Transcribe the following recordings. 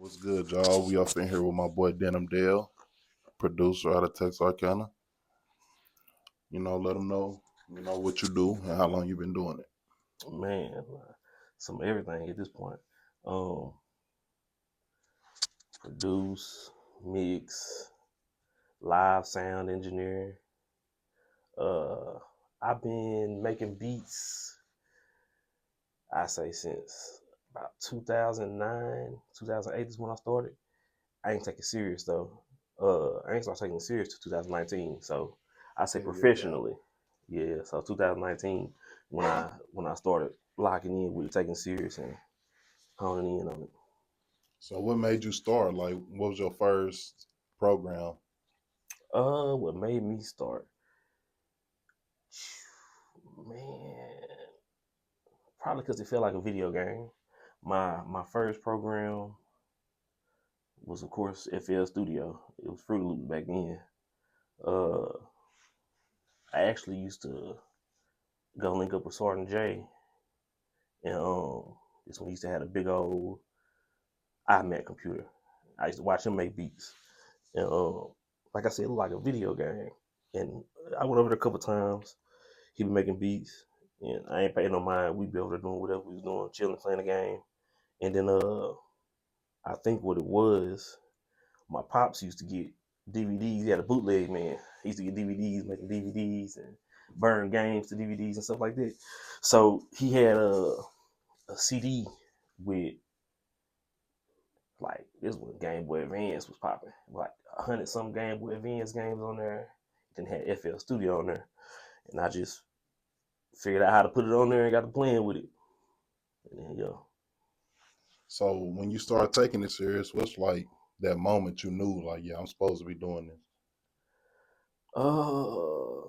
What's good, y'all? We up in here with my boy Denim Dale, producer out of Texarkana. Let them know, what you do and how long you been doing it. Man, some everything at this point. Um, Produce, mix, live sound engineering. Uh, I've been making beats. I say since about 2009, 2008 is when I started. I ain't take it serious though. I ain't start taking it serious till 2019. So I say 10 years out. professionally, yeah. So 2019 when I started locking in with taking serious and honing in on it. So what made you start? Like, what was your first program? What made me start? Man, probably because it felt like a video game. My first program was, of course, FL Studio. It was Fruity Loops back then. Uh, I actually used to go link up with Sgt.J, and this one he used to have a big old iMac computer. I used to watch him make beats, and like I said, it looked like a video game. And I went over there a couple times. He be making beats, and I ain't paying no mind. We be over there doing whatever we was doing, chilling, playing the game. And then I think what it was, my pops used to get DVDs. He had a bootleg man. He used to get DVDs, making DVDs and burn games to DVDs and stuff like that. So he had a CD with like this one Game Boy Advance was popping, like 100 some Game Boy Advance games on there. Then had FL Studio on there, and I just figured out how to put it on there and got to playing with it. And then So when you started taking it serious, what's like that moment you knew, like, yeah, I'm supposed to be doing this? uh,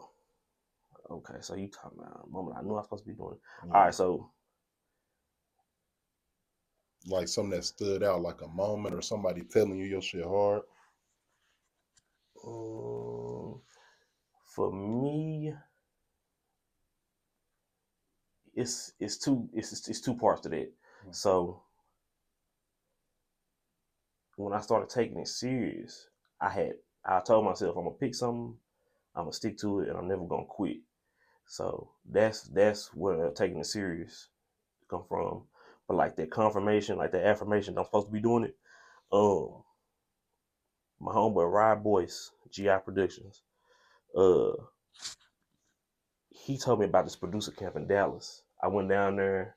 okay, so you talking about a moment I knew I was supposed to be doing it. All Yeah. right, so Like something that stood out, like a moment or somebody telling you your shit hard. um, for me, it's two parts to that. So when I started taking it serious, I told myself I'm gonna pick something, I'm gonna stick to it, and I'm never gonna quit. So that's where taking it serious come from. But like that confirmation, like that affirmation, I'm supposed to be doing it. Um, my homeboy Rod Boyce, GI Productions, uh, he told me about this producer camp in Dallas. I went down there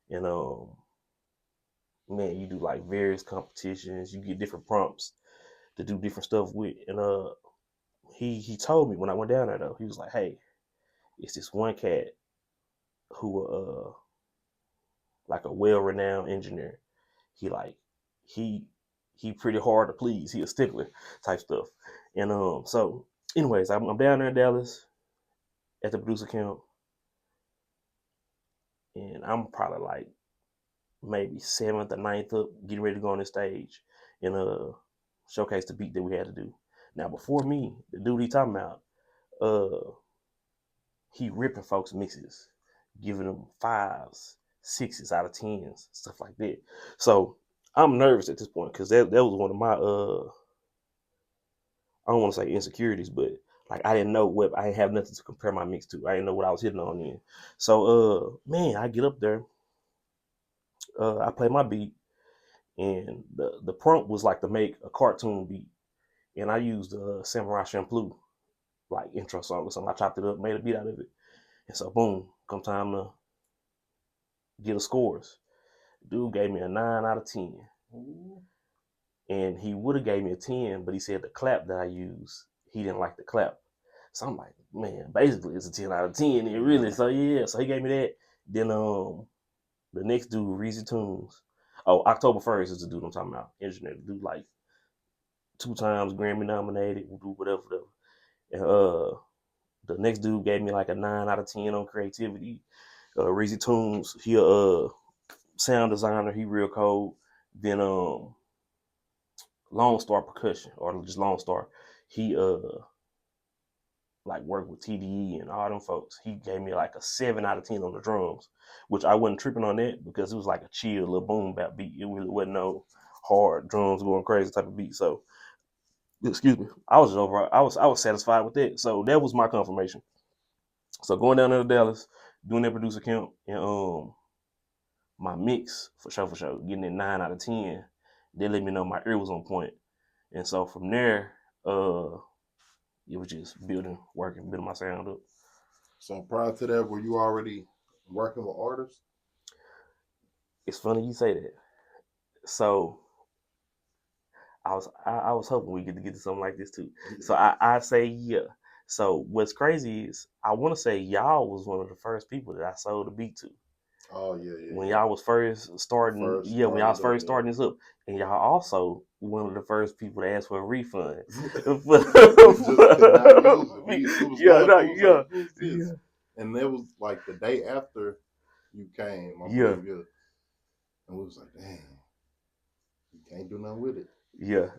and man, you do like various competitions, you get different prompts to do different stuff with. And he told me when I went down there though, he was like, hey, it's this one cat who like a well renowned engineer. He like he he pretty hard to please. He a stickler type stuff. And so anyways, I'm down there in Dallas at the producer camp, and I'm probably like maybe seventh or ninth up, getting ready to go on the stage and showcase the beat that we had to do. Now before me, the dude he talking about, uh he ripping folks mixes, giving them fives, sixes out of tens, stuff like that. So I'm nervous at this point because that was one of my I don't want to say insecurities, but like I didn't know what I didn't have nothing to compare my mix to. I didn't know what I was hitting on then. So man, I get up there, I play my beat, and the prompt was like to make a cartoon beat, and I used Samurai Champloo like intro song or something. I chopped it up, made a beat out of it, and so boom, come time to get the scores. Dude gave me a 9 out of 10. And he would have gave me a 10, but he said the clap that I used, he didn't like the clap. So I'm like, man, basically it's a 10 out of 10. It really, so yeah. So he gave me that. Then the next dude, Reezy Tunes. Oh, October 1st is the dude I'm talking about. Engineer, dude like 2 times Grammy nominated, do whatever. And the next dude gave me like a 9 out of 10 on creativity. Reezy Tunes, he sound designer, he real cold. Then Lone Star Percussion, or just Lone Star, he like worked with TDE and all them folks. He gave me like a 7 out of 10 on the drums, which I wasn't tripping on that because it was like a chill little boom bap beat. It really wasn't no hard drums going crazy type of beat. So excuse me, I was satisfied with that. So that was my confirmation. So going down there to Dallas, doing that producer camp, and my mix for sure, getting it 9 out of 10. They let me know my ear was on point, and so from there, it was just building my sound up. So prior to that, were you already working with artists? It's funny you say that. So I was hoping we get to something like this too. So I say yeah. So what's crazy is I want to say y'all was one of the first people that I sold the beat to. Oh yeah. When y'all was first starting, when y'all was first starting this up, and y'all also one of the first people to ask for a refund. Yeah. And it was like the day after you came, I believe, yeah. And we was like, damn, you can't do nothing with it. Yeah.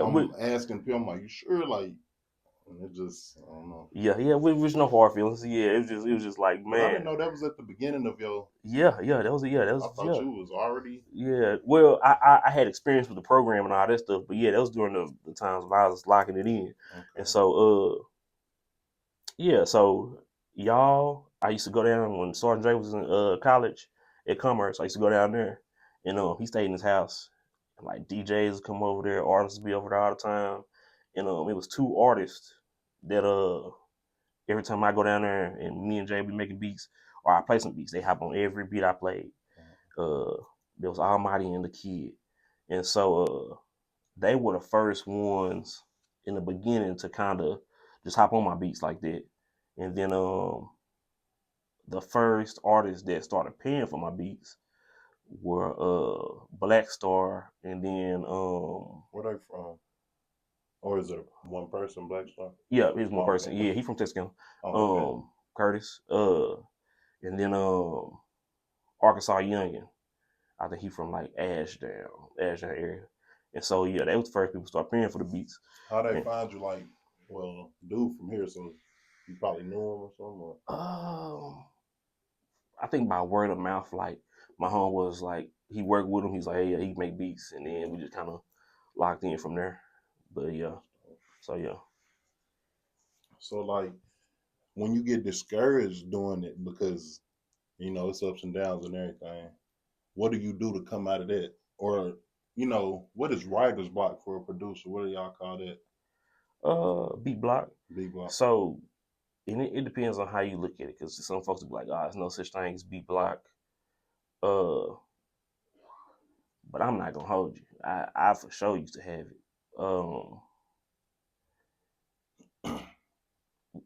I'm asking people, I'm like, you sure? Like, and it just, I don't know. Yeah. We was no hard feelings. Yeah, it was just like, man. But I didn't know that was at the beginning of your. Yeah, that was. I thought you was already. Yeah, well, I had experience with the program and all that stuff, but yeah, that was during the times when I was locking it in, and so yeah, so y'all, I used to go down when Sgt.J was in college at Commerce. I used to go down there, and he stayed in his house. And, like DJs would come over there, artists would be over there all the time, and it was 2 artists that every time I go down there and me and Jay be making beats or I play some beats, they hop on every beat I played. There was Almighty and the Kid, and so they were the first ones in the beginning to kind of just hop on my beats like that. And then the first artists that started paying for my beats were Black Star, and then where they from? Or is it one person, Black Star? Yeah, he's one person. Yeah, he's from Texas. Curtis. And then Arkansas Youngin. I think he from like Ashdown area. And so yeah, they was the first people to start paying for the beats. How they find you? Like, well, dude from here, so you probably knew him or something. Or? I think by word of mouth. Like my home was like he worked with him. He's like, hey, yeah, he make beats, and then we just kind of locked in from there. But yeah, so yeah. So like, when you get discouraged doing it because it's ups and downs and everything, what do you do to come out of that? Or what is writer's block for a producer? What do y'all call that? Beat block. Beat block. So it depends on how you look at it, because some folks will be like, there's no such thing as beat block. But I'm not gonna hold you. I for sure used to have it.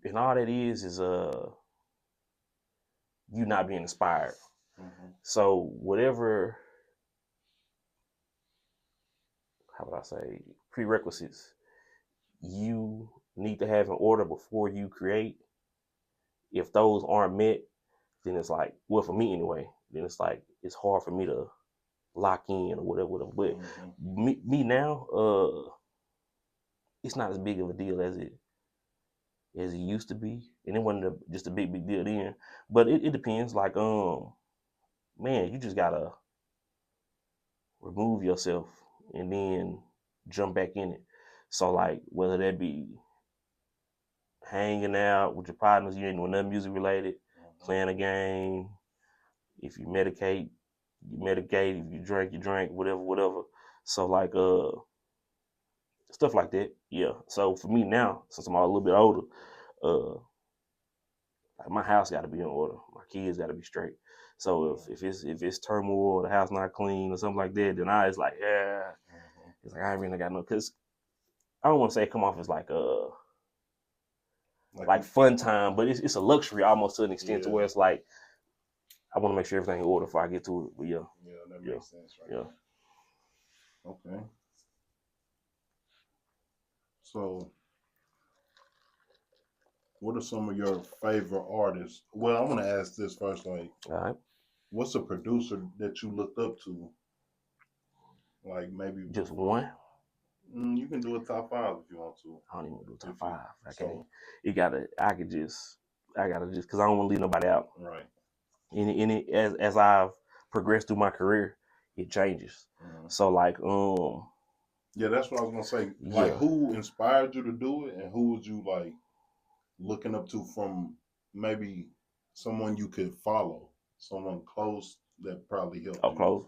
And all that is you not being inspired. Mm-hmm. So whatever, how would I say, prerequisites you need to have in order before you create, if those aren't met, then it's like, well, for me anyway, then it's like it's hard for me to lock in or whatever. But me now, it's not as big of a deal as it used to be, and it wasn't just a big deal then. But it depends. Like man, you just gotta remove yourself and then jump back in it. So like whether that be hanging out with your partners, you ain't doing nothing music related, playing a game. If you medicate, you medicate. If you drink, you drink. Whatever. So like stuff like that. Yeah. So for me now, since I'm a little bit older, like my house got to be in order. My kids got to be straight. So if it's turmoil, the house not clean or something like that, then it's like, yeah, it's like I really got no. Because I don't want to say it come off as like fun time, but it's a luxury almost to an extent to where it's like I want to make sure everything in order before I get to it. But yeah, that makes sense, right? Yeah. Okay. So, what are some of your favorite artists? Well, I want to ask this first. Like, all right, what's a producer that you looked up to? Like maybe just one. You can do a top 5 if you want to. I don't even do a top 5. I can't. I gotta just, because I don't want to leave nobody out. Right. And as I've progressed through my career, it changes. Mhm. So like Yeah, that's what I was gonna say. Like, yeah. who inspired you to do it, and who was you like looking up to from maybe someone you could follow, someone close that probably helped Oh, you. close.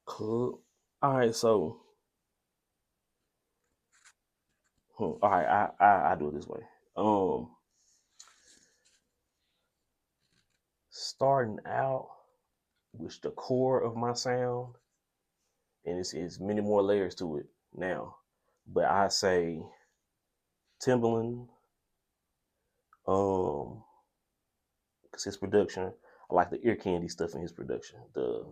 Cool. All right, so all right, I do it this way. Starting out with the core of my sound, and it's many more layers to it now. But I say Timbaland, because his production, I like the ear candy stuff in his production. The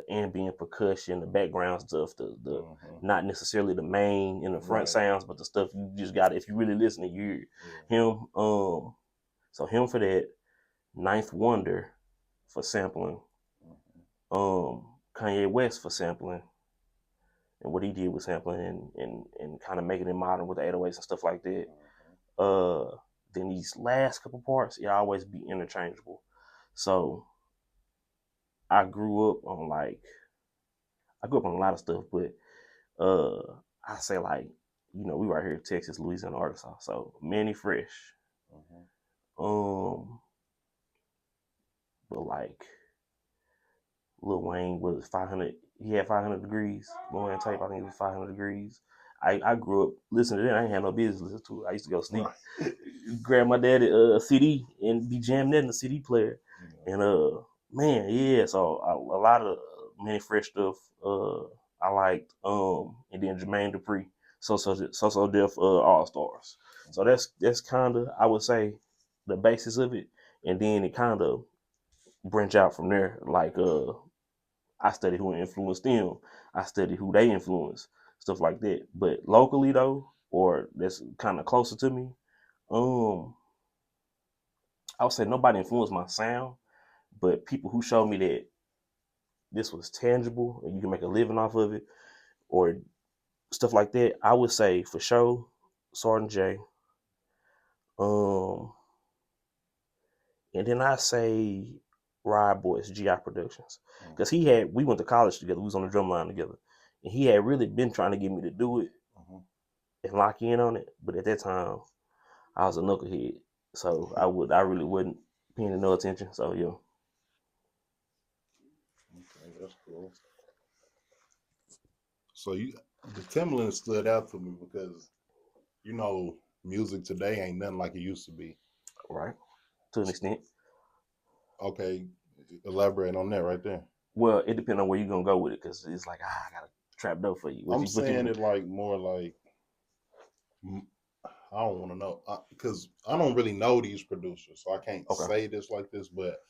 ambient percussion, the background stuff, the not necessarily the main and the front sounds, but the stuff you just got. If you really listen to you him. So him for that. Ninth Wonder for sampling. Kanye West for sampling, and what he did with sampling and kind of making it modern with the 808s and stuff like that. Then these last couple parts, it always be interchangeable. So I grew up on a lot of stuff, but I say like, we right here in Texas, Louisiana, Arkansas. So Manny Fresh. But like Lil Wayne was 500. He had 500 degrees. Lil Wayne tape, I think it was 500 degrees. I grew up listening to that. I ain't had no business listening to it. I used to go sleep, grab my daddy CD and be jamming that in the CD player. And man, yeah. So a lot of Manny Fresh stuff. I liked. And then Jermaine Dupri, So Def, All Stars. So that's kind of, I would say, the basis of it, and then it kind of branch out from there. Like I studied who influenced them. I studied who they influenced, stuff like that. But locally though, or that's kind of closer to me, I would say nobody influenced my sound, but people who showed me that this was tangible and you can make a living off of it, or stuff like that. I would say for sure, Sgt.J. Um, and then I say Rod Boyce, GI Productions, because we went to college together. We was on the drum line together, and he had really been trying to get me to do it and lock in on it. But at that time, I was a knucklehead, so I really wasn't paying no attention. So yeah. Okay, that's cool. So the Timbaland stood out to me because music today ain't nothing like it used to be. Right, to an extent. Okay, elaborate on that right there. Well, it depends on where you're gonna go with it, because it's like, I got a trap door for you. I'm saying it like more like, I don't want to know because I don't really know these producers, so I can't say this like this. But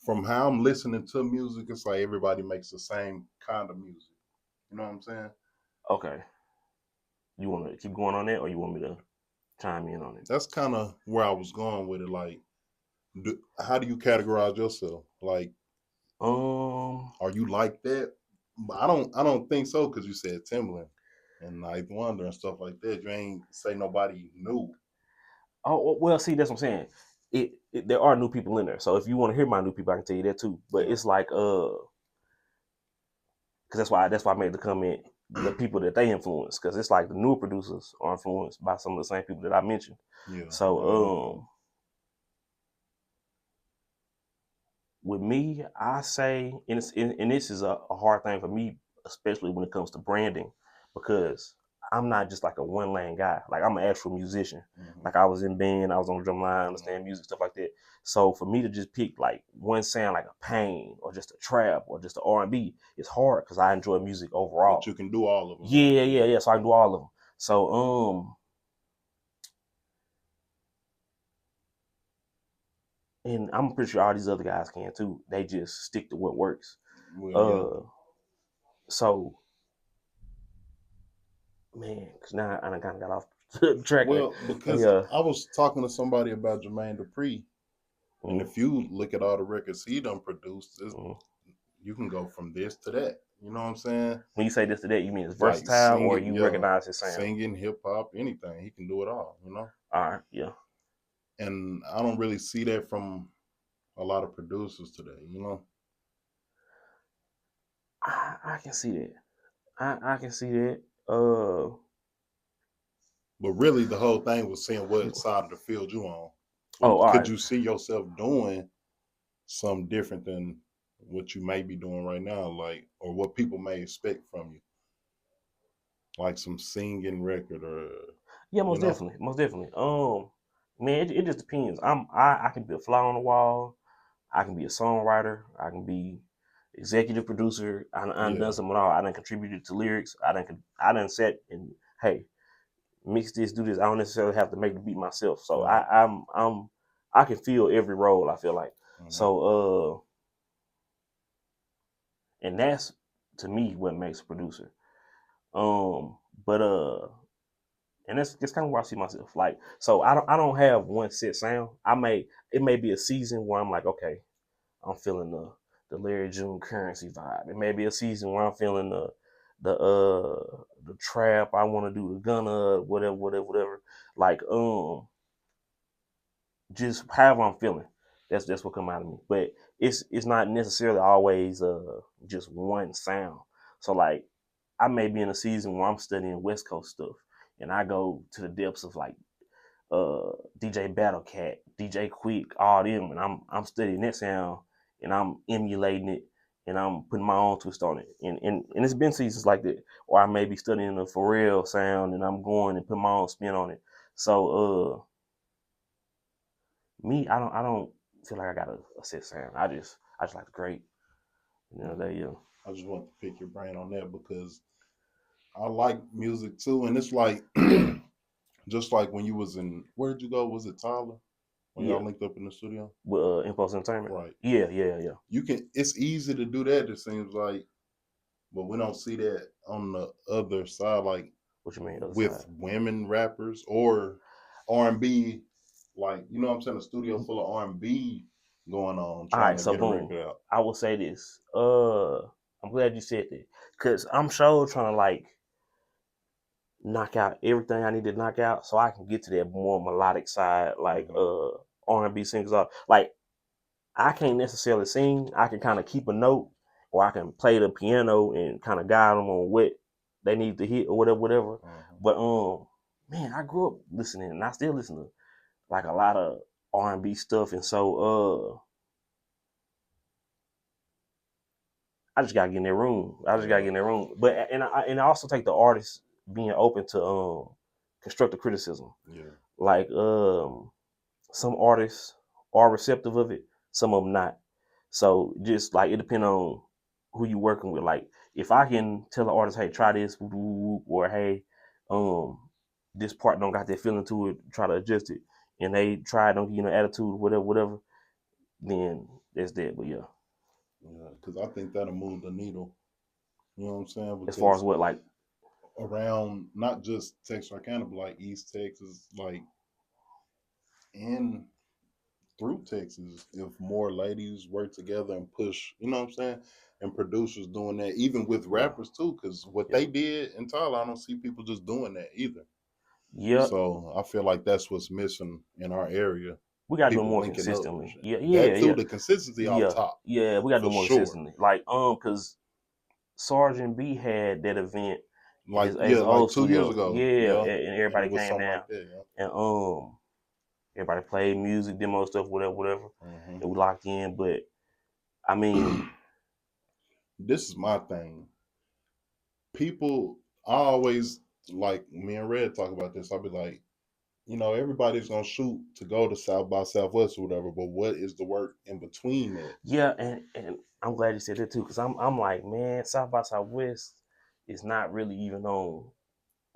from how I'm listening to music, it's like everybody makes the same kind of music. You know what I'm saying? Okay. You want to keep going on that, or you want me to chime in on it? That's kind of where I was going with it. Like, how do you categorize yourself? Like, are you like that? I don't think so, because you said Timbaland and Ninth Wonder and stuff like that. You ain't say nobody new. Oh well, see, that's what I'm saying. There are new people in there, so if you want to hear my new people, I can tell you that too. But it's like because that's why I made the comment, the people that they influence, because it's like the newer producers are influenced by some of the same people that I mentioned. Yeah. So with me, I say, and this is a hard thing for me, especially when it comes to branding, because I'm not just like a one lane guy. Like, I'm an actual musician. Like, I was in band, I was on the drum line, understand music, stuff like that. So for me to just pick like one sound, like a Pain or just a trap or just a R&B, it's hard because I enjoy music overall. But you can do all of them. Yeah. So I can do all of them. So and I'm pretty sure all these other guys can too. They just stick to what works. Well, So man, because now I kind of got off track. Well, because I was talking to somebody about Jermaine Dupri, and if you look at all the records he done produced, you can go from this to that. You know what I'm saying? When you say this to that, you mean it's versatile, or you recognize his sound? Singing, hip hop, anything. He can do it all, All right, yeah. And I don't really see that from a lot of producers today, you know. I can see that. I can see that. But really, the whole thing was seeing what side of the field you on. Oh, all Could right. you see yourself doing something different than what you may be doing right now, like, or what people may expect from you, like some singing record, or Yeah, you most know? definitely, most definitely. Man, it just depends. I can be a fly on the wall. I can be a songwriter. I can be executive producer. I done Yeah, some of all. I done contributed to lyrics. I done set and hey, mix this, do this. I don't necessarily have to make the beat myself. So right. I can feel every role. I feel like Mm-hmm. so. And that's to me what makes a producer. Um, but and that's kind of where I see myself. Like, so I don't have one set sound. It may be a season where I'm like, okay, I'm feeling the Larry June Currency vibe. It may be a season where I'm feeling the trap. I want to do the Gunna, whatever. Like, just however I'm feeling. That's what come out of me. But it's not necessarily always just one sound. So like I may be in a season where I'm studying West Coast stuff and I go to the depths of like DJ Battle Cat, DJ Quick, all them, and I'm studying that sound and I'm emulating it and I'm putting my own twist on it. And it's been seasons like that. Or I may be studying the Pharrell sound and I'm going and putting my own spin on it. So me, I don't feel like I got a set sound. I just like to create. You know, Yeah. they I just want to pick your brain on that because I like music too, and it's like just like when you was in, where did you go? Was it Tyler when yeah, y'all linked up in the studio? with Impulse Entertainment. Right. Yeah. You can. It's easy to do that. It seems like, but we don't see that on the other side, like What you mean, other with side? women rappers or R&B. Like, you know what I'm saying? A studio full of R&B going on, All trying right, to so get a boom. record out. I will say this. I'm glad you said that because I'm sure trying to like knock out everything I need to knock out so I can get to that more melodic side, like Mm-hmm. R&B singers are. Like I can't necessarily sing. I can kind of keep a note, or I can play the piano and kind of guide them on what they need to hit or whatever. Mm-hmm. But man, I grew up listening, and I still listen to like a lot of R&B stuff, and so I just gotta get in that room. I just gotta Yeah. get in that room. But and I also take the artist being open to constructive criticism. Yeah. Like some artists are receptive of it, some of them not. So just like it depends on who you working with. Like if I can tell the artist, hey, try this, or hey, um, this part don't got that feeling to it, try to adjust it, and they try, don't give you no attitude, whatever, then that's that. But yeah, Yeah. Because I think that'll move the needle. You know what I'm saying? as far as Because what like, around not just Texarkana, but like East Texas, like in through Texas, if more ladies work together and push, you know what I'm saying? And producers doing that, even with yeah, rappers too, because what yeah, they did in Tyler, I don't see people just doing that either. yeah. So I feel like that's what's missing in our area. We gotta do it People more linking up and consistently. shit. Yeah, That too, yeah, the consistency off yeah, top yeah. We gotta do for it more sure. consistently. Like because Sgt.B had that event at Like his yeah, like old 2 years studio. ago, Yeah, yeah, and and everybody it was came something down like that. Yeah. and everybody played music, demo stuff, whatever. Hmm. And we locked in. But I mean, This is my thing. People, I always like me and Red talk about this. I'll be like, everybody's gonna shoot to go to South by Southwest or whatever, but what is the work in between that? yeah, and I'm glad you said that too, because I'm like, man, South by Southwest is not really even on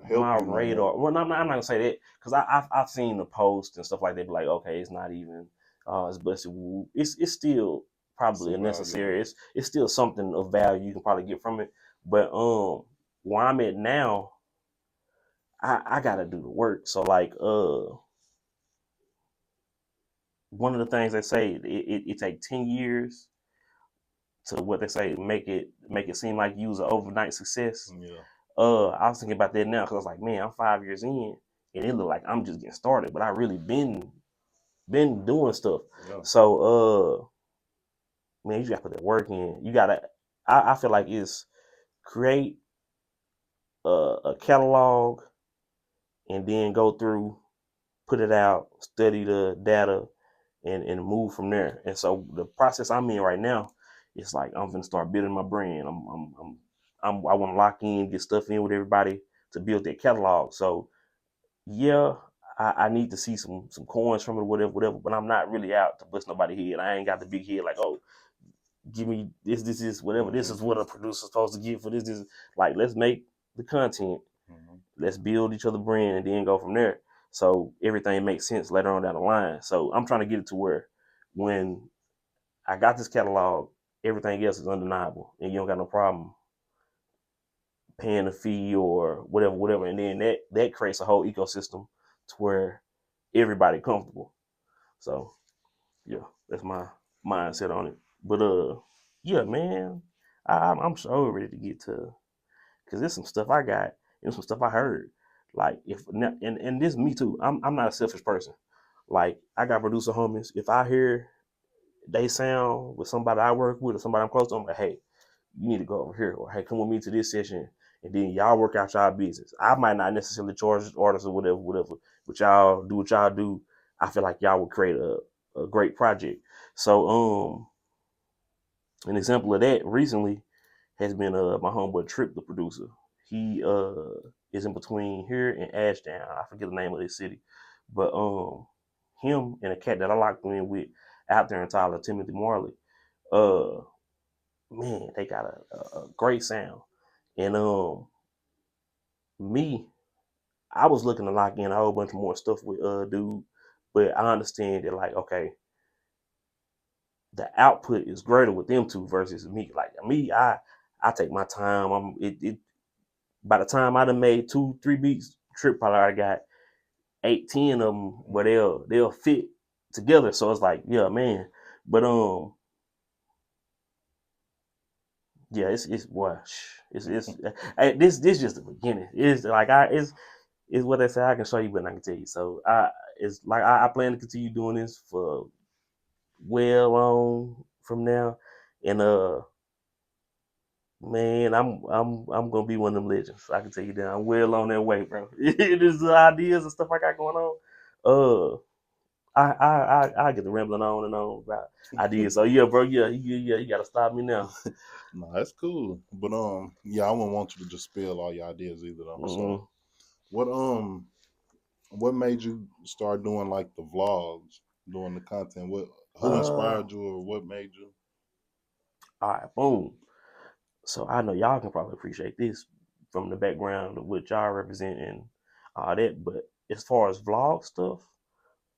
Help my you no more. radar. Well, I'm not gonna say that because I've seen the post and stuff like that. Be like, okay, it's not even it's busted. Woo. It's still probably Some a value in necessary. it. It's still something of value you can probably get from it. But where I'm at now, I gotta do the work. So like one of the things they say it take 10 years to what they say make it seem like you was an overnight success. Yeah. I was thinking about that now because I was like, man, I'm 5 years in, and it look like I'm just getting started, but I really been been doing stuff. Yeah. So man, you gotta put that work in. You gotta. I feel like it's create a catalog and then go through, put it out, study the data, and move from there. And so the process I'm in right now, it's like I'm gonna start building my brand. I want to lock in, get stuff in with everybody to build that catalog. So yeah, I need to see some coins from it, whatever. But I'm not really out to bust nobody head. I ain't got the big head like, oh, give me this is whatever. This is what a producer's supposed to give for this. This is like, let's make the content, let's build each other brand, and then go from there. So everything makes sense later on down the line. So I'm trying to get it to where when I got this catalog, everything else is undeniable, and you don't got no problem paying a fee or whatever. And then that creates a whole ecosystem to where everybody comfortable. So yeah, that's my mindset on it. But yeah, man, I'm so ready to get to, because there's some stuff I got and some stuff I heard. Like if and this me too. I'm not a selfish person. Like I got producer homies. If I hear they sound with somebody I work with or somebody I'm close to, I'm like, hey, you need to go over here, or hey, come with me to this session, and then y'all work out y'all business. I might not necessarily charge artists or whatever, but y'all do what y'all do. I feel like y'all would create a great project. So an example of that recently has been my homeboy Trip, the producer. He is in between here and Ashdown. I forget the name of this city, but him and a cat that I locked in with out there in Tyler, Timothy Marley. Uh, man, they got a great sound. And me, I was looking to lock in a whole bunch of more stuff with dude, but I understand that like, okay, the output is greater with them two versus me. Like me, I take my time. It by the time I done made 2-3 beats, Trip probably already got 8-10 of them where they'll fit together. So it's like, yeah, man. But yeah, it's boy, it's this just the beginning. It's like it's what they say I can show you, but I can tell you. So it's like I plan to continue doing this for well on from now, and man, I'm gonna be one of them legends. I can tell you that I'm well on that way, bro. It is the ideas and stuff I got going on. I get to rambling on and on about ideas. So yeah, bro, yeah, you gotta stop me now. No, that's cool. But yeah, I wouldn't want you to just spill all your ideas either though. So what what made you start doing like the vlogs, doing the content? What who Uh, inspired you or what made you? all right, boom. So I know y'all can probably appreciate this from the background of what y'all represent and all that. But as far as vlog stuff,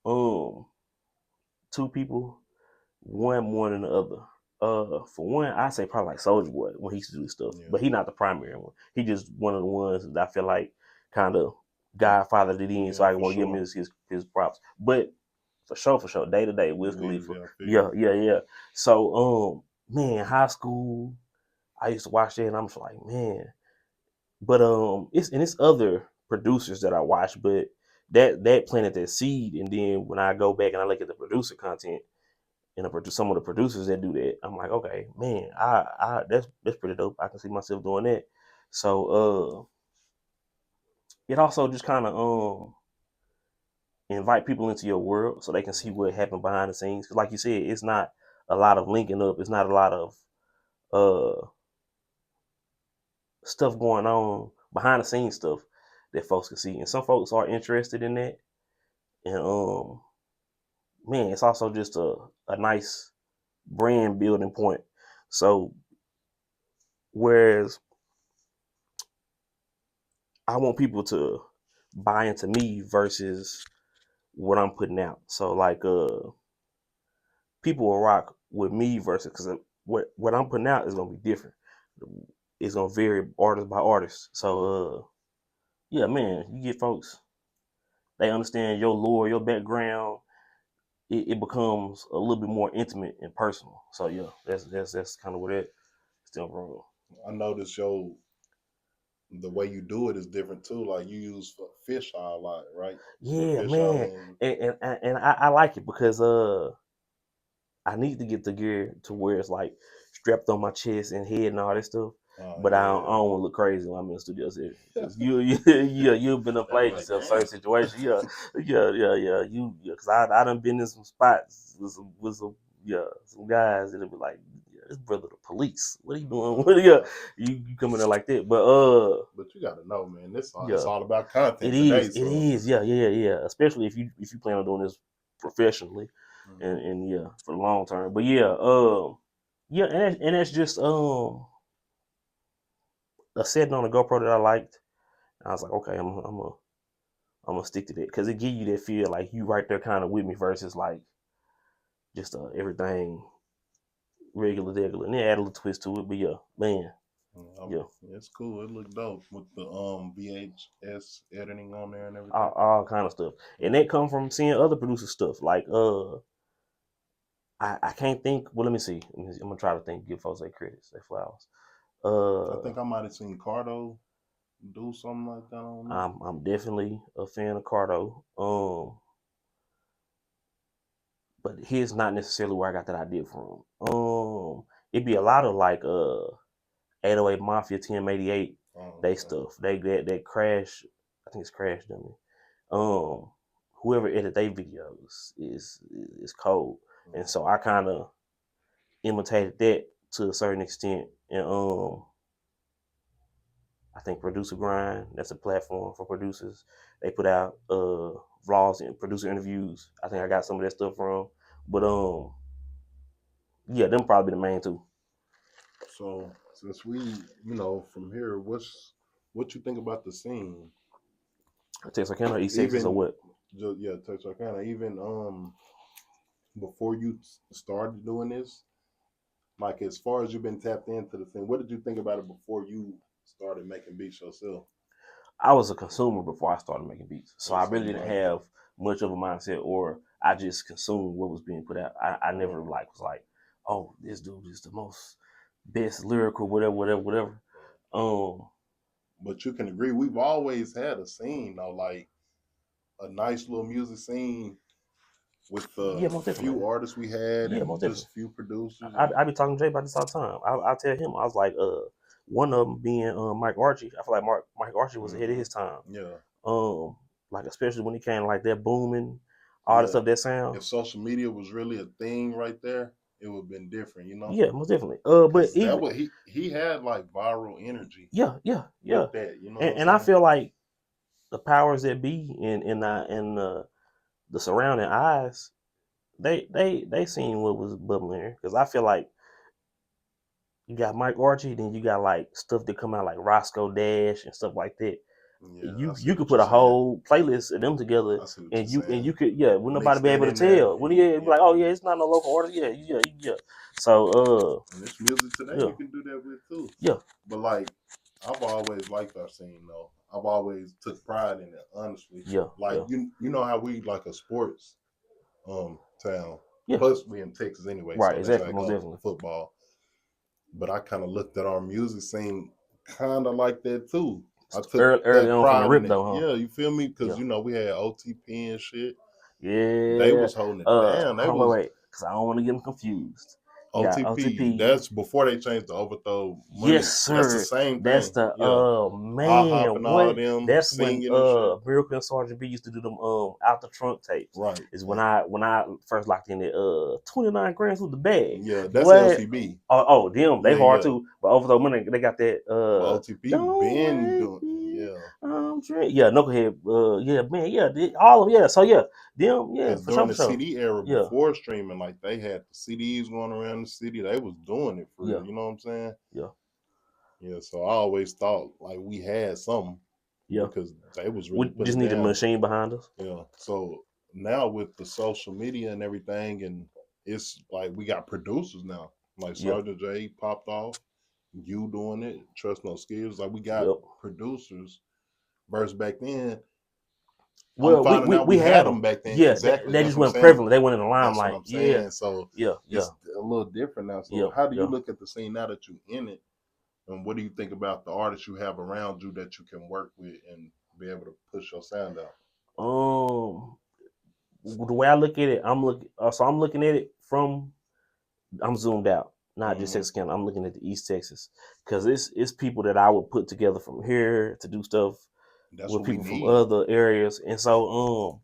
um, two people, one more than the other. For one, I say probably like Soldier Boy when he used to do stuff, Yeah. but he not the primary one. He just one of the ones that I feel like kind of Godfather did in, so Yeah, I for want to give him sure. his props. But for sure, day to day, Wiz Wiz, Khalifa, yeah, I yeah, figured. yeah. So man, high school, I used to watch that, and I'm just like, man. But it's other producers that I watch, but that planted that seed, and then when I go back and I look at the producer content and some of the producers that do that, I'm like, okay, man, I that's pretty dope. I can see myself doing that. So it also just kind of invite people into your world so they can see what happened behind the scenes. Cause like you said, it's not a lot of linking up. It's not a lot of uh stuff going on behind the scenes stuff that folks can see, and some folks are interested in that. And man, it's also just a nice brand building point. So whereas I want people to buy into me versus what I'm putting out. So like people will rock with me versus because what I'm putting out is gonna be different. It's gonna vary artist by artist. So yeah, man, you get folks, they understand your lore, your background. It becomes a little bit more intimate and personal. So yeah, that's kind of what it still wrong. I noticed your the way you do it is different too. Like you use fish eye a lot, right? Yeah, Fish eye man, lenses. and I like it because I need to get the gear to where it's like strapped on my chest and head and all that stuff. Oh But I yeah. don't want to look crazy when I'm in the studio setting because you've been They be played like, yourself damn. certain situations. Yeah. Because I done been in some spots with some guys that'll be like, yeah, this brother the police. What are you doing? Oh What yeah. you come in there like that? But But you gotta know, man. It's yeah, all about content today. it So is. Yeah. Especially if you plan on doing this professionally and yeah, for the long term. But yeah, and that's just a setting on a GoPro that I liked. And I was like, okay, I'm gonna stick to that because it give you that feel like you right there kind of with me versus like just everything regular, and then add a little twist to it. But yeah, man, yeah, it's cool. It looked dope with the VHS editing on there and everything. all kind of stuff, and that come from seeing other producer stuff. Like I can't think. Well, let me see. I'm gonna try to think. Give folks their credits, their flowers. I think I might have seen Cardo do something like that on there. I'm definitely a fan of Cardo. But here's not necessarily where I got that idea from. It'd be a lot of like 808 Mafia, TM88, they stuff. They Crash. I think it's Crash Dummy. Whoever edit their videos is cold, and so I kind of imitated that to a certain extent. And I think Producer Grind, that's a platform for producers. They put out vlogs and producer interviews. I think I got some of that stuff from. But yeah, them probably the main two. So since we, from here, what you think about the scene? Texarkana or East Texas or Even what? yeah, Texarkana. Even before you started doing this, like as far as you've been tapped into the thing, what did you think about it before you started making beats yourself? I was a consumer before I started making beats, so I So really you didn't like it? have much of a mindset, or I just consumed what was being put out. I never was like, oh, this dude is the most best lyrical, whatever. Um, But you can agree, we've always had a scene, though, like a nice little music scene with the yeah, most definitely. few artists we had Yeah, and most definitely. just few producers. I be talking to Jay about this all the time. I tell him I was like, one of them being Mike Archie. I feel like Mike Archie was ahead of his time. Yeah, Like especially when he came like that booming, all the yeah. stuff that sound. If social media was really a thing right there, it would have been different, Yeah, most definitely. But Because that even what he had like viral energy yeah. with that. You know what I'm And I saying? feel like the powers that be in the surrounding eyes, they seen what was bubbling here. Because I feel like you got Mike Archie, then you got like stuff that come out like Roscoe Dash and stuff like that. Yeah, I see You could what put you're a saying. whole playlist of them together, I see what you're and saying. you could wouldn't nobody Mix be that able to in there. tell. When you be like, oh yeah, it's not no local artist. Yeah. So And this music today, yeah, you can do that with too. yeah, But like, I've always liked our scene though. I've always took pride in it, honestly. yeah, Like you know how we like a sports town. yeah. Plus we in Texas anyway, Right, so that's exactly, like most definitely. football. But I kind of looked at our music scene kind of like that too. I took Early that on from the pride in rip it. though, huh? Yeah, you feel me? Because Yeah, we had OTP and shit. They yeah. was holding it down. They Hold on, was wait, because I don't want to get them confused. You got OTP. OTP. That's before they changed the overthrow Yes, money. That's the sir. same That's thing. the Yeah, I hop man. and all What? them That's when singing and shit. Miracle and Sgt.B used to do them out the trunk tapes. Right. Is when I first locked in the 29 grams with the bag. Yeah, that's Boy, LCB. Them they Yeah, hard yeah. too. But overthrow money they got that But OTP don't been wake doing. me. Yeah. Yeah, Knucklehead. Yeah, man. Yeah, all of yeah. So yeah, them. Yeah, Because for sure, during for the sure. CD era, Yeah, before streaming, like they had the CDs going around the city. They was doing it for yeah, real. You know what I'm saying? yeah, Yeah. So I always thought like we had something yeah. because they was really We putting just it need a down. machine behind us. Yeah. So now with the social media and everything, and it's like we got producers now. Like Yeah. Sgt.J popped off, you doing it, Trust No Skills. Like we got Yep. producers. Versus back then, I'm Well, finding out we we had had them them. back then. Yeah, Exactly. they That's just what I'm weren't saying. prevalent. They went in the That's what limelight. I'm Yeah, saying. So yeah. it's a little different now. So Yeah, how do you yeah. look at the scene now that you in it? And what do you think about the artists you have around you that you can work with and be able to push your sound out? The way I look at it, I'm looking at it from I'm zoomed out, not just Mm-hmm. Texas County. I'm looking at the East Texas because it's people that I would put together from here to do stuff That's with what we people from need. other areas, and so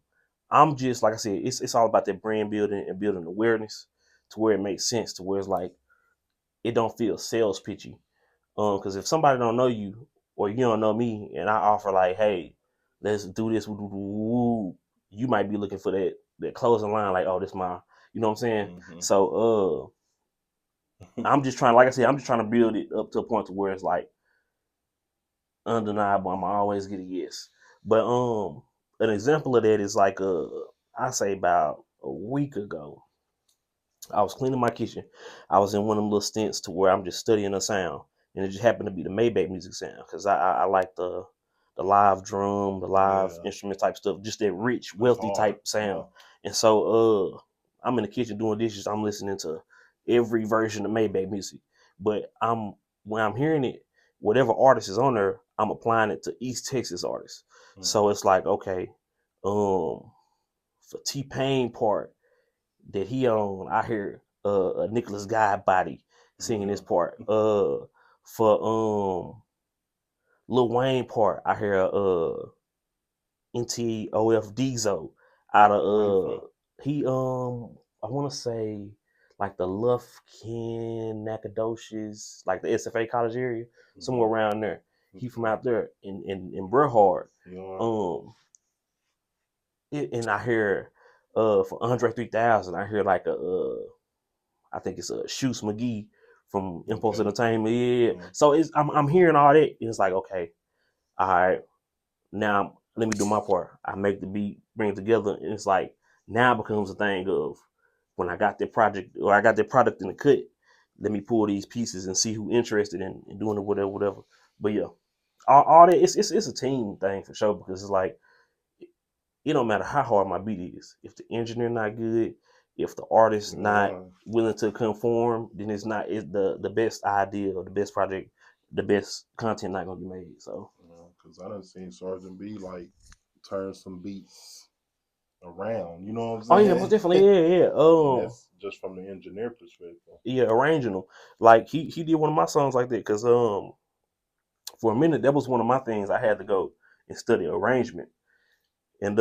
I'm just like I said, it's all about that brand building and building awareness to where it makes sense, to where it's like it don't feel sales pitchy. Because if somebody don't know you or you don't know me, and I offer like, hey, let's do this, you might be looking for that closing line, like, oh, this my, you know what I'm saying? Mm-hmm. So I'm just trying, like I said, I'm just trying to build it up to a point to where it's like undeniable. I'm always get a yes. But an example of that is like I say about a week ago. I was cleaning my kitchen. I was in one of them little stints to where I'm just studying the sound, and it just happened to be the Maybach music sound because I like the live drum, the live Yeah, instrument type stuff, just that rich, that's wealthy hard. type Yeah. sound. And so I'm in the kitchen doing dishes. I'm listening to every version of Maybach music, but when I'm hearing it, whatever artist is on there, I'm applying it to East Texas artists. So Mm-hmm. it's like okay, for T Pain part that he on, I hear a Nicholas Guy body singing Yeah. this part. For Lil Wayne part, I hear NTOF Diesel out of Where he from? he I want to say like the Lufkin, Nacogdoches, like the SFA college area, Mm-hmm. somewhere around there. He from Okay. out there in Brevard. You are. Um, and I hear for Andre 3000, I hear like a I think it's a Shoes McGee from Impulse Okay. Entertainment. Yeah. Mm-hmm. So I'm hearing all that. And it's like, okay, all right, now let me do my part. I make the beat, bring it together, and it's like now it becomes a thing of when I got that project or I got that product in the cut, let me pull these pieces and see who interested in doing it, whatever. But yeah, all that it's a team thing for sure because it's like it don't matter how hard my beat is. If the engineer not good, if the artist You not are. willing to conform, then it's the best idea or the best project, the best content not gonna be made. So Because I done seen Sgt.B like turn some beats around. You know what I'm oh yeah, most saying? definitely, yeah. And that's just from the engineer perspective. Yeah, arranging them. Like he did one of my songs like that because for a minute that was one of my things I had to go and study arrangement. And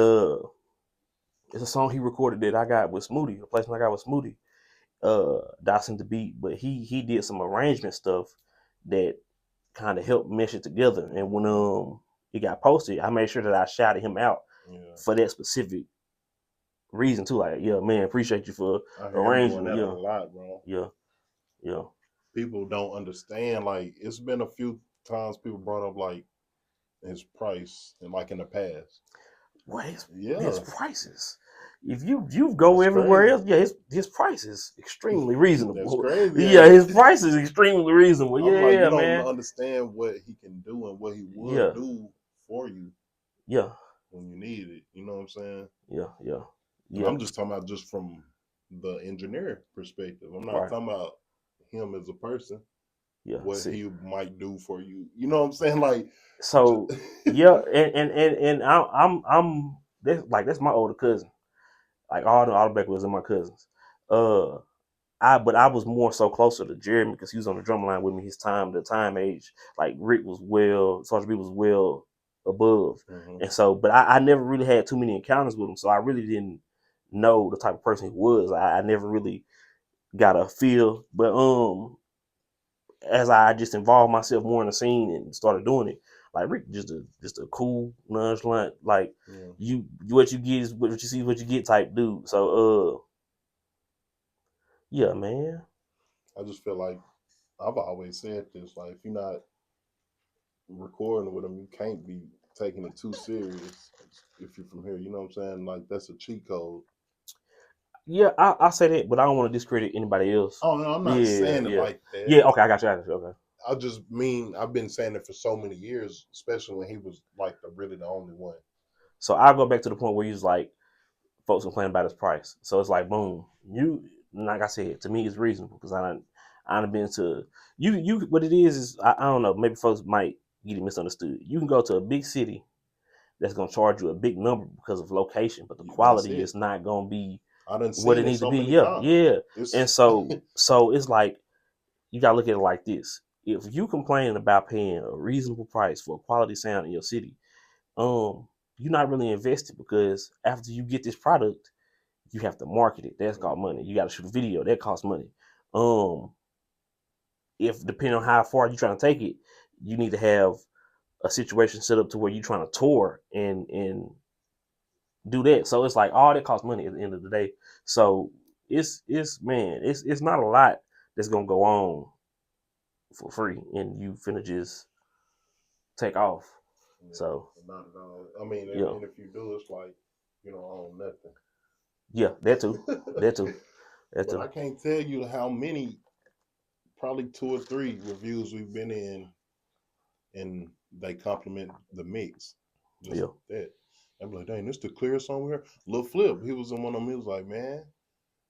it's a song he recorded that I got with Smoothie, a placement I got with Smoothie. Dawson the beat, but he did some arrangement stuff that kind of helped mesh it together. And when it got posted, I made sure that I shouted him out Yeah. for that specific reason too. Like, yeah, man, appreciate you for I hear him doing arranging. that a Yeah, lot, bro. yeah, yeah. People don't understand. Like, it's been a few times people brought up like his price and like in the past. What his Yeah, prices? If you go it's everywhere crazy. else, yeah, his price is extremely That's reasonable. crazy, Yeah, ain't his it? price is extremely reasonable. I'm like, you Yeah, don't man. understand what he can do and what he would Yeah, do for you yeah, when you need it. You know what I'm saying? yeah, yeah, And yeah. I'm just talking about just from the engineer perspective. I'm not Right. talking about him as a person, Yeah. what See. he might do for you. You know what I'm saying? Like, just, So yeah, and I'm that's my older cousin. Like all the back was in my cousins. Uh, but I was more so closer to Jeremy because he was on the drum line with me. The time age, like Rick was Sgt.B was well above, mhm. and so, but I never really had too many encounters with him, so I really didn't know the type of person he was. I never really got a feel, but as I just involved myself more in the scene and started doing it, like Rick just a cool, nonchalant, like Yeah. you what you get is what you see, what you get type dude. So yeah, man. I just feel like I've always said this. Like, if you're not recording with him, you can't be taking it too serious. If you're from here, you know what I'm saying? Like, that's a cheat code. Yeah, I say that, but I don't want to discredit anybody else. Oh no, I'm not Yeah, saying it yeah. like that. Yeah, okay, I got you. Okay. I just mean I've been saying it for so many years, especially when he was like really the only one. So I'll go back to the point where he's like folks complaining about his price. So it's like boom. You like I said, to me it's reasonable because I've been to you. What it is I don't know. Maybe folks might get it misunderstood. You can go to a big city that's gonna charge you a big number because of location, but the That's quality it. is not gonna be I done what it seen it need to so be. many Yeah, times. yeah. And It's so it's like you gotta look at it like this. If you complain about paying a reasonable price for a quality sound in your city, you're not really invested because after you get this product, you have to market it. That's called money. You gotta shoot a video, that costs money. Um, if depending on how far you're trying to take it, you need to have a situation set up to where you're trying to tour and do that. So it's like all that costs money at the end of the day. So it's man, it's not a lot that's gonna go on for free and you finna just take off. yeah, So not at all. I mean, yeah, and if you do, it's like you don't own nothing. yeah, that too, that too, that But I too. can't tell you how many, probably 2 or 3 reviews we've been in, and they compliment the mix. Just Yeah, that. I'm like, dang, this the clearest song we heard. Lil Flip, he was in one of them. He was like, man,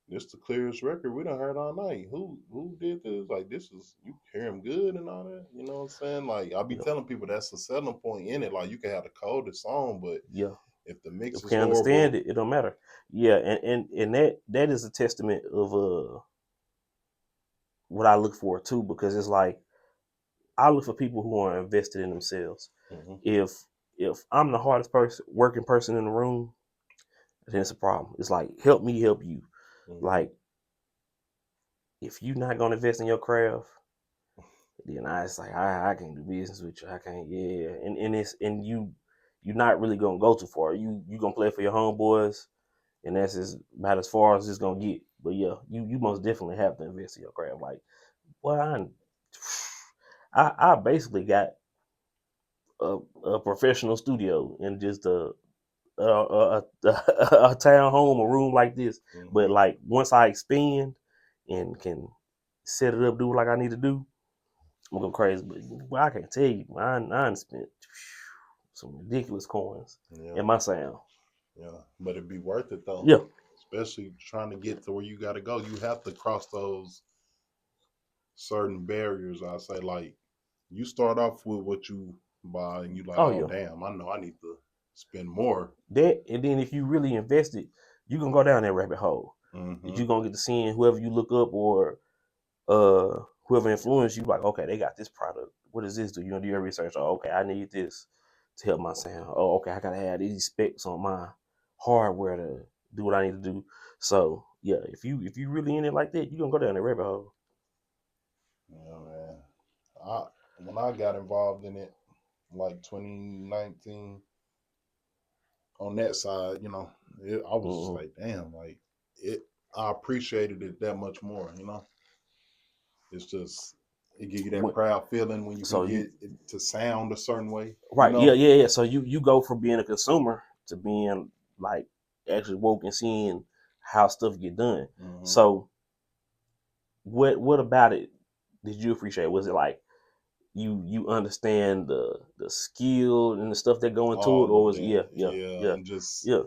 this the clearest record we done heard all night. Who did this? Like, this is, you hear him good and all that. You know what I'm saying? Like, I be yeah, telling people that's a selling point in it. Like, you can have the coldest song, but yeah. if the mix If we is can understand horrible, it, it don't matter. Yeah, and that is a testament of what I look for too, because it's like I look for people who are invested in themselves. hmm If if I'm the hardest person working person in the room, then it's a problem. It's like help me help you. hmm Like if you're not gonna invest in your craft, then I it's like I can't do business with you. I can't, yeah. And it's and you're not really gonna go too far. You gonna play for your homeboys, and that's about as far as it's gonna get. But yeah, you most definitely have to invest in your craft. Like, well, I basically got a professional studio and just a town home, a room like this. But hmm like once I expand and can set it up, do like I need to do, I'm going crazy. But well, I can't tell you, I spent some ridiculous coins yeah, in my sound. yeah. But it'd be worth it though, Yeah. especially trying to get to where you got to go. You have to cross those certain barriers. I say, like, you start off with what you buy, and you like, Oh oh yeah. damn, I know I need to spend more. That and then if you really invest it, you can go down that rabbit hole. hmm You're gonna get to seeing whoever you look up or whoever influenced you, like, okay, they got this product. What does this do? You know, do your research. Oh, okay, I need this to help my sound. Oh, okay, I gotta have these specs on my hardware to do what I need to do. So yeah, if you really in it like that, you gonna go down the rabbit hole. Yeah, man. I When I got involved in it, like 2019, on that side, I was just Mm-hmm. like, damn, like it. I appreciated it that much more. It's just it give you that proud feeling when you can So you get it to sound a certain way. You right, yeah, know. yeah, yeah. So you go from being a consumer to being like actually woke and seeing how stuff get done. hmm So what about it did you appreciate? Was it like you understand the skill and the stuff that go into it, All or of was it, that, yeah, yeah, yeah, yeah, and just yeah?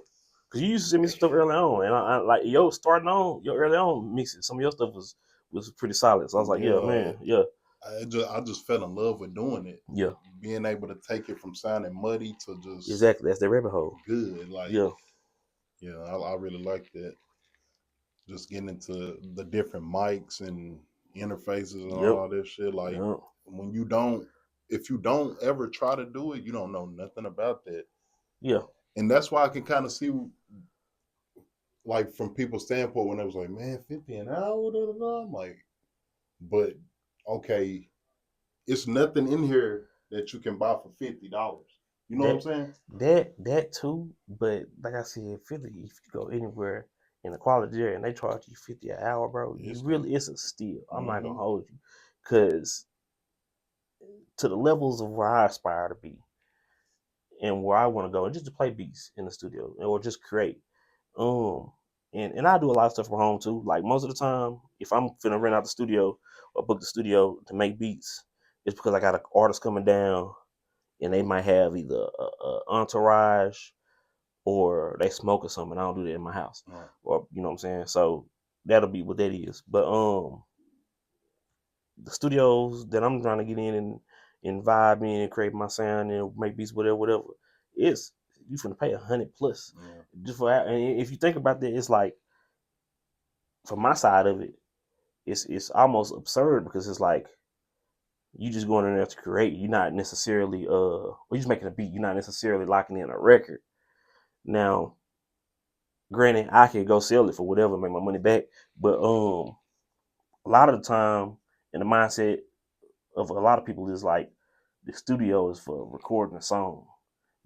Because you used to send me some stuff early on, and I like yo starting on your early on mixes. Some of your stuff was pretty solid. So I was like, yeah, yeah, man, yeah, I just fell in love with doing it, yeah, being able to take it from sounding muddy to just exactly. That's the rabbit hole. good. Like, Yeah, yeah, I really like that. Just getting into the different mics and interfaces and yep, all this shit. Like, yep, when you don't, if you don't ever try to do it, you don't know nothing about that. yeah. And that's why I can kind of see, like, from people's standpoint, when they was like, man, 50 an hour, da, da, da. I'm like, but okay, it's nothing in here that you can buy for $50. You know what I'm That saying? that too. But like I said, Philly, if you go anywhere in the quality area and they charge you 50 an hour, bro, you It's really it's a steal. I'm not gonna mm-hmm. hold you, cause to the levels of where I aspire to be and where I want to go, and just to play beats in the studio or just create. Um, and I do a lot of stuff from home too. Like most of the time, if I'm finna rent out the studio or book the studio to make beats, it's because I got an artist coming down and they might have either a entourage or they smoke or something. I don't do that in my house, All right. or you know what I'm saying. So that'll be what that is. But the studios that I'm trying to get in and vibe in and create my sound and make beats, whatever. It's you finna pay $100 plus just for that. And if you think about that, it's like from my side of it, it's almost absurd because it's like you just going in there to create. You're not necessarily you're just making a beat. You're not necessarily locking in a record. Now, granted, I could go sell it for whatever, make my money back, but a lot of the time, in the mindset of a lot of people is like the studio is for recording a song,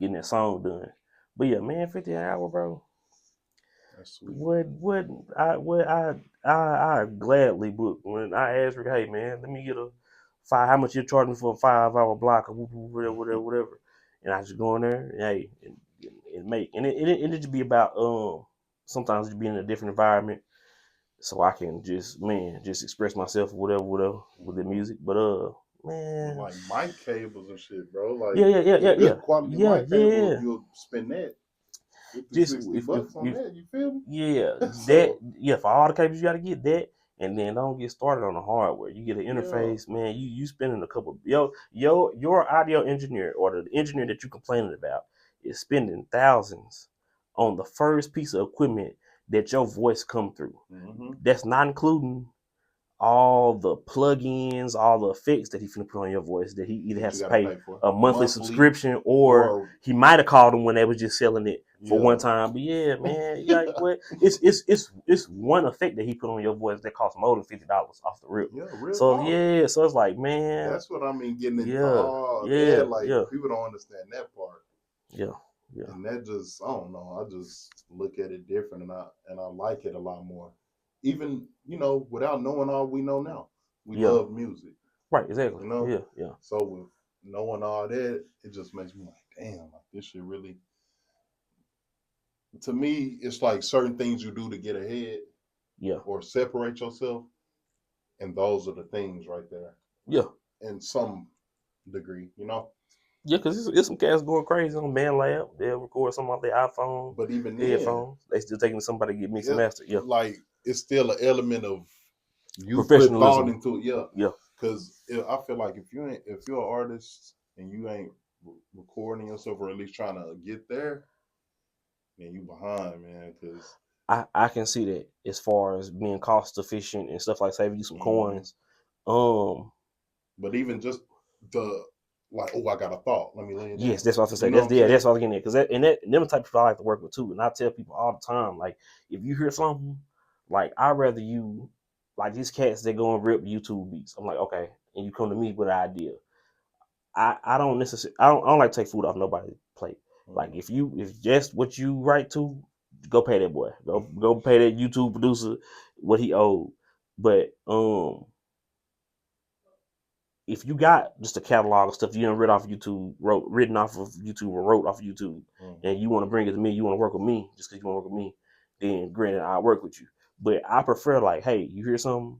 getting that song done. But yeah, man, 50 an hour, bro. That's sweet. I gladly book when I ask Rick, hey man, let me get a five. How much you charge me for a 5 hour block or whatever. And I just go in there and hey and make and it just be about sometimes it be in a different environment so I can just express myself or whatever with the music. But man, like mic cables and shit, bro. Like yeah, good quality mic cable, yeah. you'll spend that 50, Just 60 bucks on if that. You feel me? yeah, that So yeah, for all the cables you got to get that, and then don't get started on the hardware. You get an yeah, interface, man. You spending a couple. Your audio engineer or the engineer that you complaining about is spending thousands on the first piece of equipment that your voice come through. That's not including all the plugins, all the effects that he's finna put on your voice that he either that has you to got to pay pay for a monthly monthly subscription or or he might have called them when they was just selling it for one yeah, time. But yeah, man, like what it's one effect that he put on your voice that costs more than $50 off the rip. yeah, real So talk. yeah, so it's like, man, That's what I mean. Getting into yeah, all yeah, that, like yeah, people don't understand that part, yeah, yeah, and that just I don't know. I just look at it different, and I like it a lot more. Even without knowing all we know now, we yeah. love music. Right, exactly. You know, Yeah, yeah, so with knowing all that, it just makes me like, damn, like this shit really. To me, it's like certain things you do to get ahead yeah, or separate yourself, and those are the things right there yeah. in some degree. Yeah, because it's some cats going crazy on Man Lab. They'll record something off their iPhone, But even then, headphones. They still taking somebody to get mixed and it mastered. Yeah. like it's still an element of you put thought Professionalism. into it, yeah. Yeah. Because I feel like if you're an artist and you ain't recording yourself or at least trying to get there, then you behind, man. Because I can see that as far as being cost efficient and stuff like saving you some mm-hmm. coins. Um But even just the like, oh, I got a thought. Let me lay it yes, down. that's what I was gonna You say. know what That's I'm yeah, saying? that's what I was getting at. Cause them type of people I like to work with too. And I tell people all the time, like, if you hear something, like I'd rather you like these cats that go and rip YouTube beats. I'm like, okay, and you come to me with an idea. I don't necessarily I don't like to take food off nobody's plate. Like Mm-hmm. if just what you write to, go pay that boy. Go pay that YouTube producer what he owed. But if you got just a catalog of stuff you done written off of YouTube or wrote off of YouTube, Mm-hmm. and you want to bring it to me, you want to work with me just because you want to work with me, then granted I'll work with you. But I prefer like, hey, you hear something,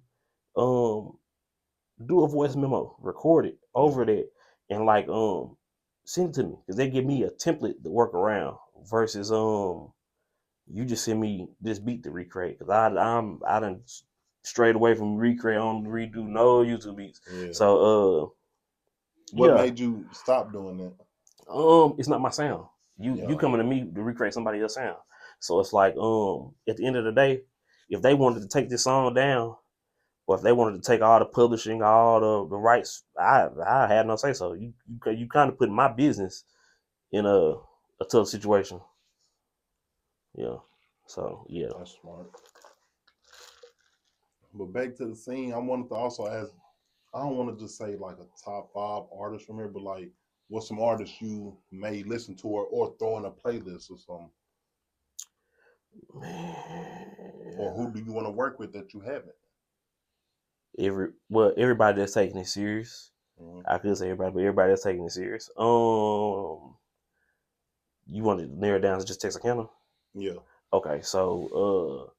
um, do a voice memo, record it over Yeah. that, and like send it to me because they give me a template to work around versus you just send me this beat to recreate because I done strayed away from recreate on redo no YouTube beats. Yeah. So What yeah, made you stop doing that? it's not my sound. You Yeah. coming to me to recreate somebody else's sound. So it's like at the end of the day, if they wanted to take this song down, or if they wanted to take all the publishing, all the rights, I had no say so. You kind of put my business in a tough situation. Yeah. So yeah. That's smart. But back to the scene, I wanted to also ask. I don't want to just say like a top 5 artists from here, but like, what's some artists you may listen to or throw in a playlist or something? Or Man. who do you want to work with that you haven't? Everybody that's taking it serious. Mm-hmm. I could say everybody, but everybody that's taking it serious. You want to narrow it down to just Texarkana? Yeah. Okay, so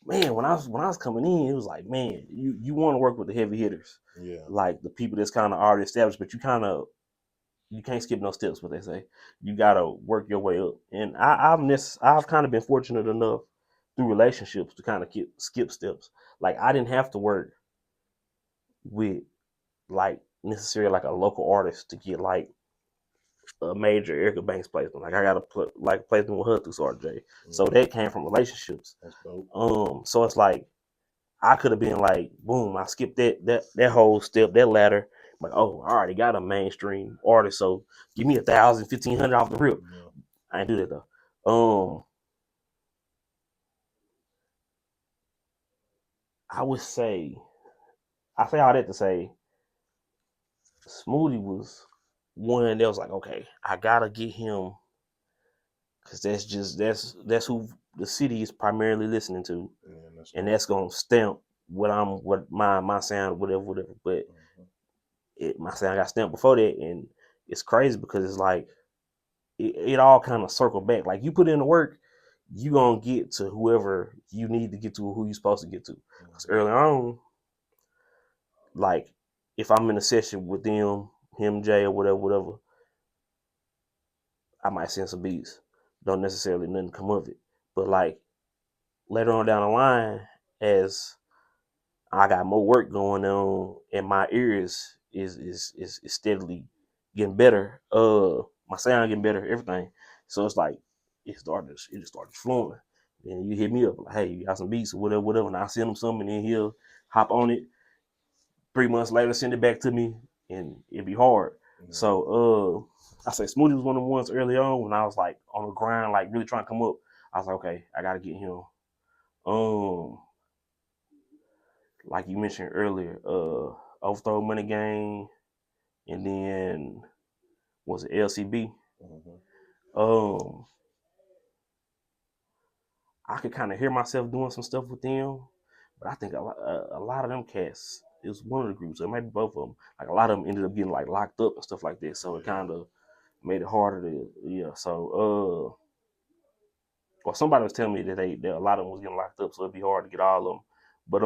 man, when I was coming in, it was like, man, you want to work with the heavy hitters, Yeah. like the people that's kind of already established, but you can't skip no steps. What they say, you gotta work your way up. And I've kind of been fortunate enough through relationships to kind of skip steps. Like I didn't have to work with like necessarily like a local artist to get like a major Erica Banks placement. Like I got to put like placement with her through Sgt.J. So that came from relationships. That's dope. So it's like I could have been like, boom, I skipped that whole step, that ladder. Like, oh, I already got a mainstream artist, so give me 1,000, 1,500 off the rip. Yeah. I ain't do that though. I would say, I say all that to say, Smoothie was one that was like, okay, I gotta get him because that's who the city is primarily listening to, and that's gonna stamp what my sound, whatever. But my sound got stamped before that, and it's crazy because it's like it all kind of circled back. Like you put in the work, you gonna get to whoever you need to get to, who you supposed to get to. Because early on, like if I'm in a session with them, him, Jay, or whatever, I might send some beats. Don't necessarily nothing come of it, but like later on down the line, as I got more work going on, and my ears is steadily getting better. My sound getting better, everything. So it's like it just started flowing. And you hit me up like, hey, you got some beats or whatever, and I send him some, and then he'll hop on it. 3 months later, send it back to me, and it'd be hard. So I say Smoothie was one of the ones early on when I was like on the grind, like really trying to come up. I was like, okay, I gotta get him. Like you mentioned earlier, Overthrow Money Gang, and then was it LCB? I could kind of hear myself doing some stuff with them, but I think a lot of them cats, it was one of the groups, or maybe both of them. Like a lot of them ended up getting like locked up and stuff like that, so it kind of made it harder to So or somebody was telling me that a lot of them was getting locked up, so it'd be hard to get all of them. But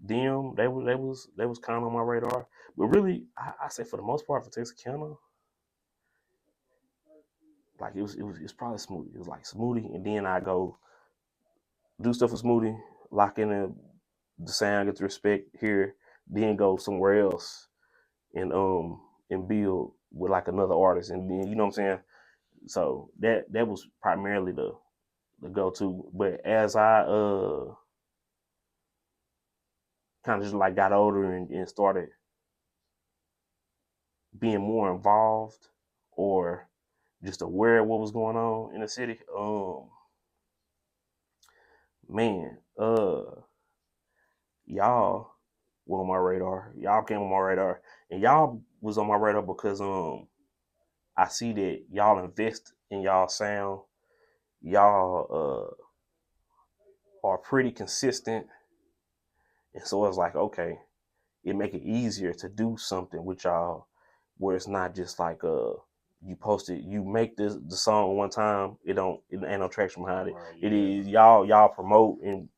them they was kind of on my radar. But really, I say for the most part for Texarkana, like it's probably Smoothie. It was like Smoothie, and then I go do stuff with Smoothie, lock in the sound, get the respect here, then go somewhere else and build with like another artist, and then you know what I'm saying. So that was primarily the go to. But as I kind of just like got older and started being more involved or just aware of what was going on in the city, man, y'all were on my radar. Y'all came on my radar, and y'all was on my radar because I see that y'all invest in y'all sound. Y'all are pretty consistent, and so it's like okay, it make it easier to do something with y'all where it's not just like you post it, you make the song one time, it ain't no traction behind it. Right, it is y'all promote and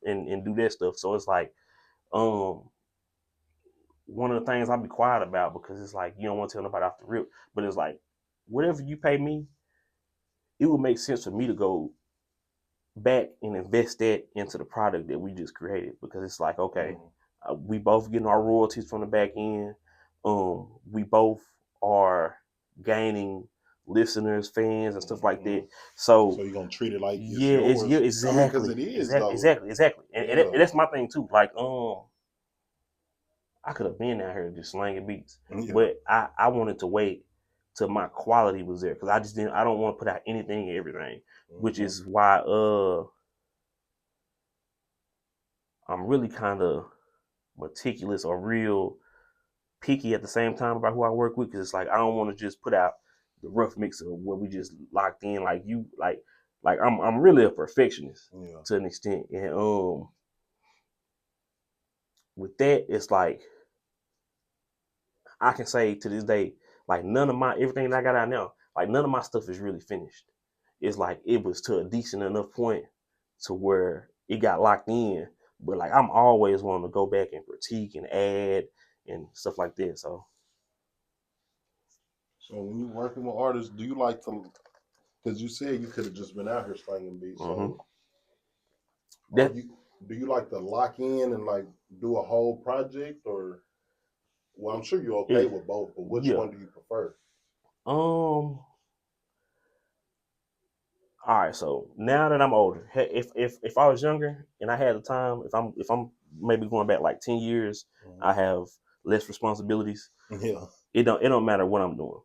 do that stuff. So it's like one of the things I'll be quiet about because it's like you don't want to tell nobody off the rip, but it's like whatever you pay me, it would make sense for me to go back and invest that into the product that we just created because it's like okay, we both getting our royalties from the back end. We both are gaining listeners, fans, and stuff like that. So you're gonna treat it like it's yours. It's exactly. I mean, it is exactly. And that's my thing too. Like I could have been out here just slanging beats, but I wanted to wait till my quality was there because I don't want to put out anything and everything, which is why I'm really kind of meticulous or real picky at the same time about who I work with because it's like I don't want to just put out the rough mix of what we just locked in. Like you, like I'm really a perfectionist to an extent, and with that, it's like I can say to this day, like none of my everything that I got out now, like none of my stuff is really finished. It's like it was to a decent enough point to where it got locked in, but like I'm always wanting to go back and critique and add and stuff like that. So when you're working with artists, do you like to? Because you said you could have just been out here slanging beats. So do you like to lock in and like do a whole project or? Well, I'm sure you're okay Yeah. with both, but which Yeah. one do you prefer? All right. So now that I'm older, if I was younger and I had the time, if I'm maybe going back like 10 years, I have less responsibilities. Yeah. It don't matter what I'm doing.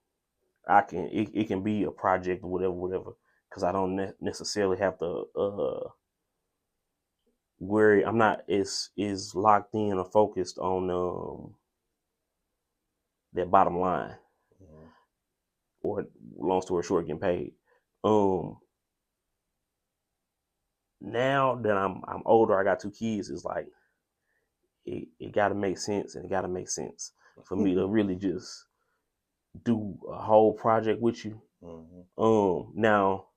It can be a project or whatever, because I don't necessarily have to worry. I'm not is locked in or focused on that bottom line, or long story short, getting paid. Um, Now that I'm older, I got 2 kids. It's like it got to make sense, and it got to make sense for me to really just do a whole project with you. Now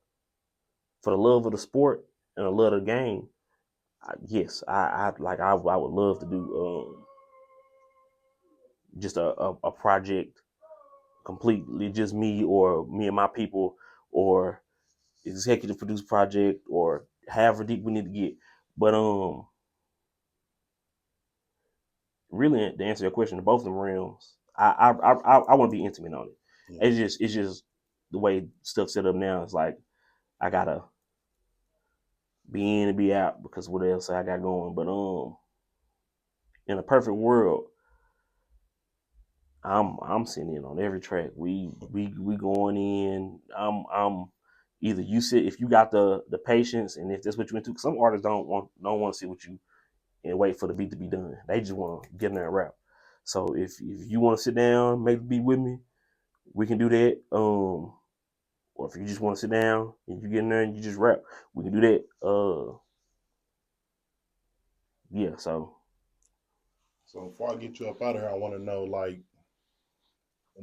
for the love of the sport and the love of the game, yes, I would love to do just a project completely just me or me and my people, or executive produce project, or however deep we need to get. But really, to answer your question, in both of them realms, I want to be intimate on it. Yeah. It's just the way stuff set up now. It's like I gotta be in and be out because what else I got going. But in a perfect world, I'm sitting in on every track. We going in. I'm either you sit if you got the patience, and if that's what you into. Some artists don't want to sit with you and wait for the beat to be done. They just want to get in there and rap. So if you want to sit down, make the beat with me, we can do that. Or if you just want to sit down and you get in there and you just rap, we can do that. Yeah. So before I get you up out of here, I want to know, like,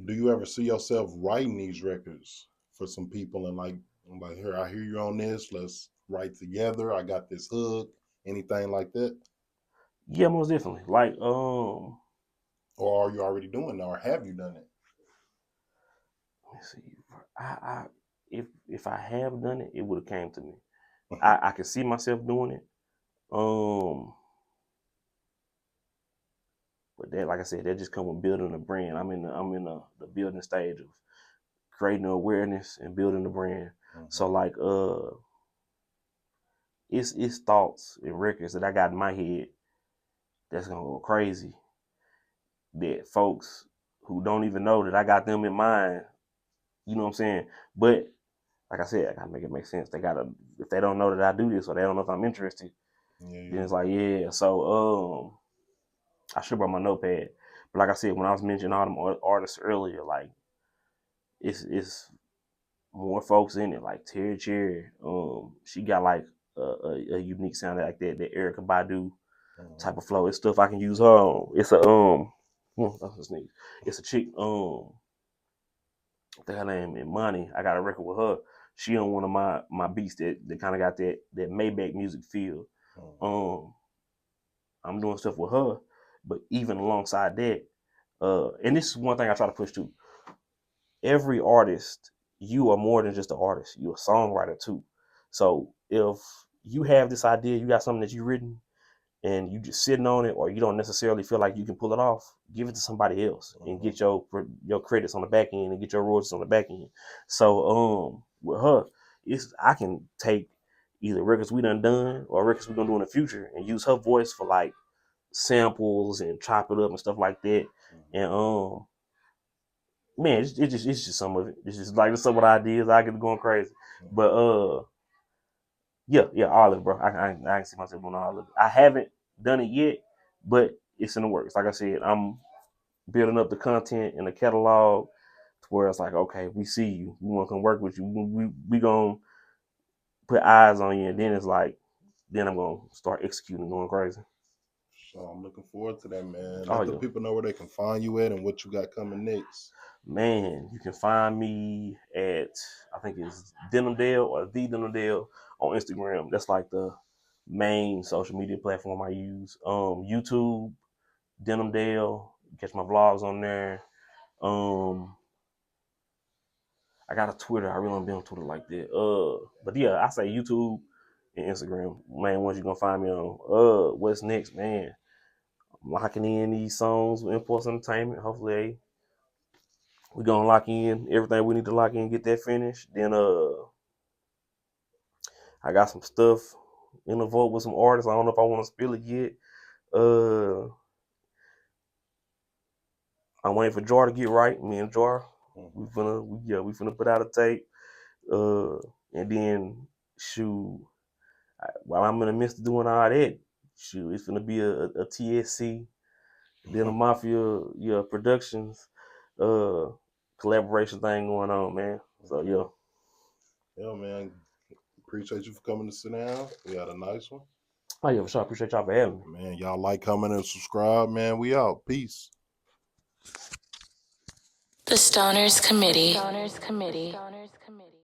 do you ever see yourself writing these records for some people and like here, I hear you on this, let's write together. I got this hook, anything like that? Yeah, most definitely. Like Or are you already doing that, or have you done it? let's see. I if I have done it, it would have came to me. I can see myself doing it. Um, but that, like I said, that just come with building a brand. I'm in the building stage of creating awareness and building the brand. So like it's thoughts and records that I got in my head that's gonna go crazy, that folks who don't even know that I got them in mind, you know what I'm saying? But like I said, I gotta make it make sense. They gotta, if they don't know that I do this or they don't know if I'm interested, then Yeah. it's like, yeah. So I should brought my notepad. But like I said, when I was mentioning all them artists earlier, like it's more folks in it, like Terry Cherry. She got like a unique sound like that Erica Badu type of flow. It's stuff I can use her on. It's a that's a sneeze. It's a chick, what the hell name, Imani. I got a record with her. She on one of my beats that kind of got that Maybach music feel. Um, I'm doing stuff with her, but even alongside that, and this is one thing I try to push too. Every artist, you are more than just an artist. You're a songwriter too. So if you have this idea, you got something that you've written, and you just sitting on it, or you don't necessarily feel like you can pull it off, give it to somebody else and get your credits on the back end and get your royalties on the back end. So with her, I can take either records we done or records we're gonna do in the future and use her voice for like samples and chop it up and stuff like that. And man, it's just some of it. It's just like some of the ideas I get going crazy. But yeah, Olive, bro. I can see myself doing Olive. I haven't done it yet, but it's in the works. Like I said, I'm building up the content and the catalog to where it's like, okay, we see you. We want to come work with you. We gonna put eyes on you, and then it's like, then I'm gonna start executing, going crazy. So I'm looking forward to that, man. Oh Let the yeah, people know where they can find you at and what you got coming next. man. You can find me at, I think it's Denim Dale or the Denim Dale on Instagram. That's like the main social media platform I use. YouTube, Denim Dale. Catch my vlogs on there. Um, I got a Twitter. I really don't be on Twitter like that. But yeah, I say YouTube and Instagram, main ones you gonna find me on. What's next, man? I'm locking in these songs with Impulse Entertainment. Hopefully, we're gonna lock in everything we need to lock in, get that finished. Then I got some stuff in the vote with some artists. I don't know if I want to spill it yet. I'm waiting for Jar to get right. Me and Jar, we finna put out a tape. And then shoot, while I'm in the midst of doing all that, shoot, it's gonna be a TSC, then a Mafia, productions, collaboration thing going on, man. So yeah. Yeah, man. Appreciate you for coming to sit down. We had a nice one. Oh yeah, for sure. Appreciate y'all for having me. Man, y'all like, comment, and subscribe, man. We out. Peace. The Stoners Committee.